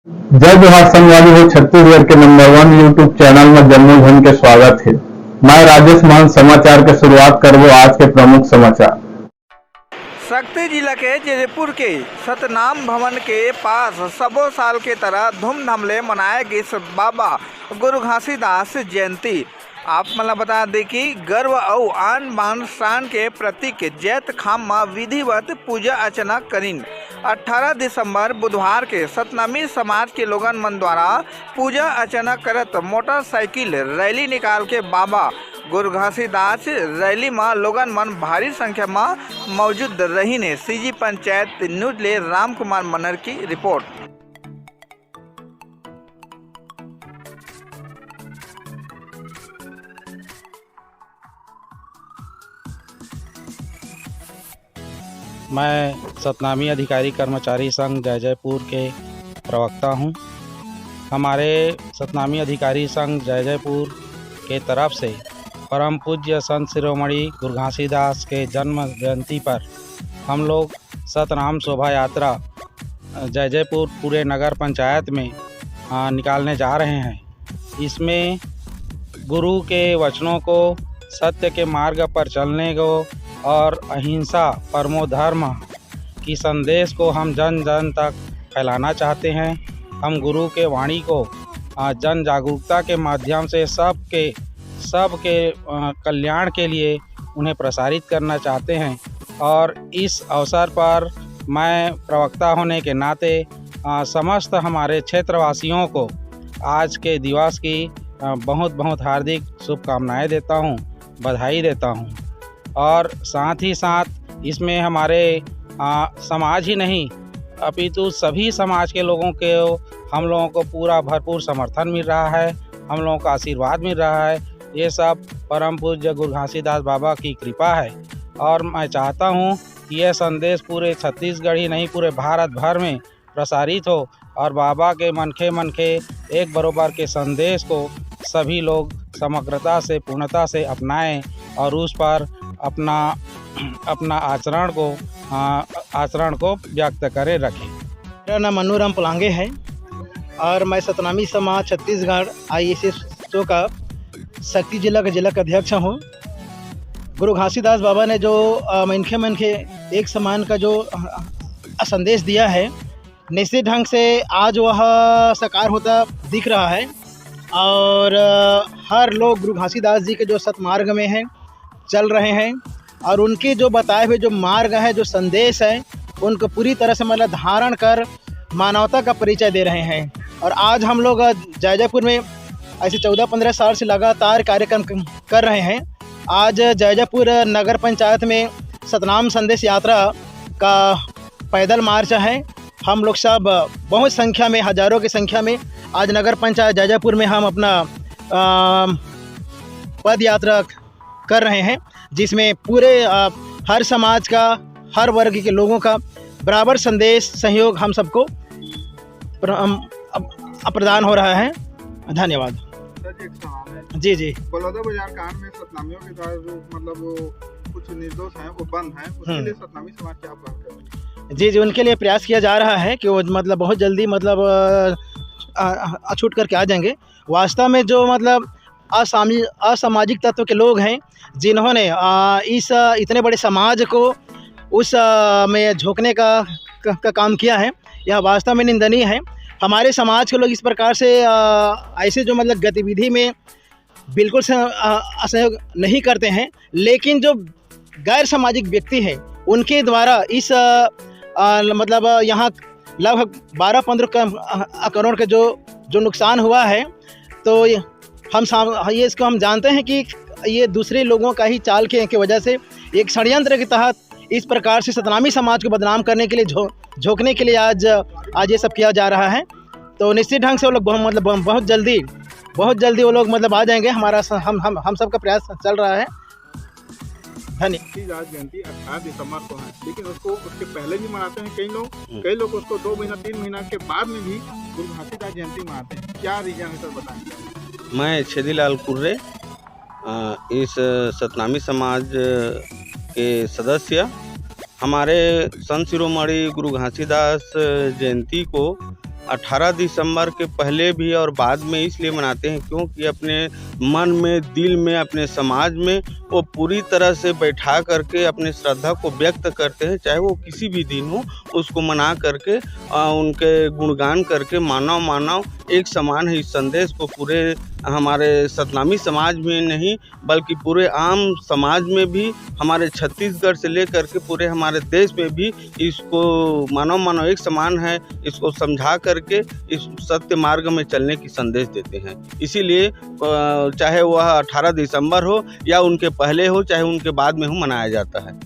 जय जोहार संगवारी हो। छत्तीसगढ़ के नंबर 1 यूट्यूब चैनल में जम्मू झन के स्वागत है। मैं राजेश महंत समाचार के शुरुआत करबो आज के प्रमुख समाचार। शक्ति जिला के जयपुर के सतनाम भवन के पास सबो साल के तरह धूमधाम ले मनाए गए बाबा गुरु घासीदास जयंती। आप मला बता दें कि गर्व और आन बान शान के प्रतीक जैत खाम में विधिवत पूजा अर्चना करीन। 18 दिसंबर बुधवार के सतनामी समाज के लोगन मन द्वारा पूजा अर्चना करत मोटरसाइकिल रैली निकाल के बाबा गुरु घासीदास रैली में लोगन मन भारी संख्या में मौजूद रही ने। सीजी पंचायत न्यूज ले राम कुमार मनर की रिपोर्ट। मैं सतनामी अधिकारी कर्मचारी संघ जयपुर के प्रवक्ता हूं। हमारे सतनामी अधिकारी संघ जयपुर के तरफ से परम पूज्य संत शिरोमणि गुरु घासीदास के जन्म जयंती पर हम लोग सतनाम शोभा यात्रा जयपुर पूरे नगर पंचायत में निकालने जा रहे हैं। इसमें गुरु के वचनों को, सत्य के मार्ग पर चलने को और अहिंसा परमो धर्म की संदेश को हम जन जन तक फैलाना चाहते हैं। हम गुरु के वाणी को जन जागरूकता के माध्यम से सबके कल्याण के लिए उन्हें प्रसारित करना चाहते हैं। और इस अवसर पर मैं प्रवक्ता होने के नाते समस्त हमारे क्षेत्रवासियों को आज के दिवस की बहुत बहुत हार्दिक शुभकामनाएं देता हूं, बधाई देता हूं। और साथ ही साथ इसमें हमारे समाज ही नहीं अपितु सभी समाज के लोगों के हम लोगों को पूरा भरपूर समर्थन मिल रहा है, हम लोगों का आशीर्वाद मिल रहा है। ये सब परम पूज्य गुरु घासीदास बाबा की कृपा है। और मैं चाहता हूँ कि यह संदेश पूरे छत्तीसगढ़ ही नहीं पूरे भारत भर में प्रसारित हो और बाबा के मनखे एक बरोबर के संदेश को सभी लोग समग्रता से पूर्णता से अपनाएं और उस पर अपना आचरण को व्यक्त करे रखें। मेरा नाम मनोराम पलांगे है और मैं सतनामी समाज छत्तीसगढ़ ISSO का शक्ति जिला का अध्यक्ष हूँ। गुरु घासीदास बाबा ने जो मनखे एक समान का जो संदेश दिया है, निश्चित ढंग से आज वह साकार होता दिख रहा है। और हर लोग गुरु घासीदास जी के जो सतमार्ग में हैं, चल रहे हैं और उनके जो बताए हुए जो मार्ग है, जो संदेश है, उनको पूरी तरह से मतलब धारण कर मानवता का परिचय दे रहे हैं। और आज हम लोग जयपुर में ऐसे 14-15 साल से लगातार कार्यक्रम कर रहे हैं। आज जयपुर नगर पंचायत में सतनाम संदेश यात्रा का पैदल मार्च है। हम लोग सब बहुत संख्या में, हजारों की संख्या में आज नगर पंचायत जयपुर में हम अपना पद यात्रा कर रहे हैं, जिसमें पूरे हर समाज का, हर वर्ग के लोगों का बराबर संदेश सहयोग हम सबको प्रदान हो रहा है। धन्यवाद। जी जी। बलौदा बाजार कांड में सतनामियों के द्वारा जो मतलब वो कुछ निर्दोष हैं, वो बंद हैं, उसके लिए सतनामी समाज क्या बात कर रहे हैं? जी, उनके लिए प्रयास किया जा रहा है कि वो मतलब बहुत जल्दी मतलब छूट करके आ जाएंगे। वास्तव में जो मतलब असामाजिक तत्व के लोग हैं, जिन्होंने इस इतने बड़े समाज को उस में झोंकने का काम किया है, यह वास्तव में निंदनीय है। हमारे समाज के लोग इस प्रकार से ऐसे जो मतलब गतिविधि में बिल्कुल असहयोग नहीं करते हैं, लेकिन जो गैर सामाजिक व्यक्ति हैं उनके द्वारा इस मतलब यहाँ लगभग 12-15 करोड़ का जो नुकसान हुआ है, तो ये इसको हम जानते हैं कि ये दूसरे लोगों का ही चाल के वजह से एक षड्यंत्र के तहत इस प्रकार से सतनामी समाज को बदनाम करने के लिए झोंकने के लिए आज ये सब किया जा रहा है। तो निश्चित ढंग से वो लोग बहुत जल्दी वो लोग मतलब आ जाएंगे। हमारा हम सबका प्रयास चल रहा है। घासीदास जयंती 18 दिसंबर को है, लेकिन उसके पहले भी मनाते हैं कई लोग उसको 2 महीना 3 महीना के बाद में भी गुरु घासीदास जयंती मनाते हैं। क्या रीजन है सर, बताएं। मैं छेदीलाल कुर्रे इस सतनामी समाज के सदस्य हमारे संत शिरोमणि गुरु घासीदास जयंती को 18 दिसंबर के पहले भी और बाद में इसलिए मनाते हैं क्योंकि अपने मन में, दिल में, अपने समाज में वो पूरी तरह से बैठा करके अपने श्रद्धा को व्यक्त करते हैं, चाहे वो किसी भी दिन हो, उसको मना करके उनके गुणगान करके मानव एक समान है, इस संदेश को पूरे हमारे सतनामी समाज में नहीं बल्कि पूरे आम समाज में भी, हमारे छत्तीसगढ़ से लेकर के पूरे हमारे देश में भी इसको मानव एक समान है, इसको समझा करके इस सत्य मार्ग में चलने की संदेश देते हैं। इसीलिए चाहे वह 18 दिसंबर हो या उनके पहले हो, चाहे उनके बाद में हो, मनाया जाता है।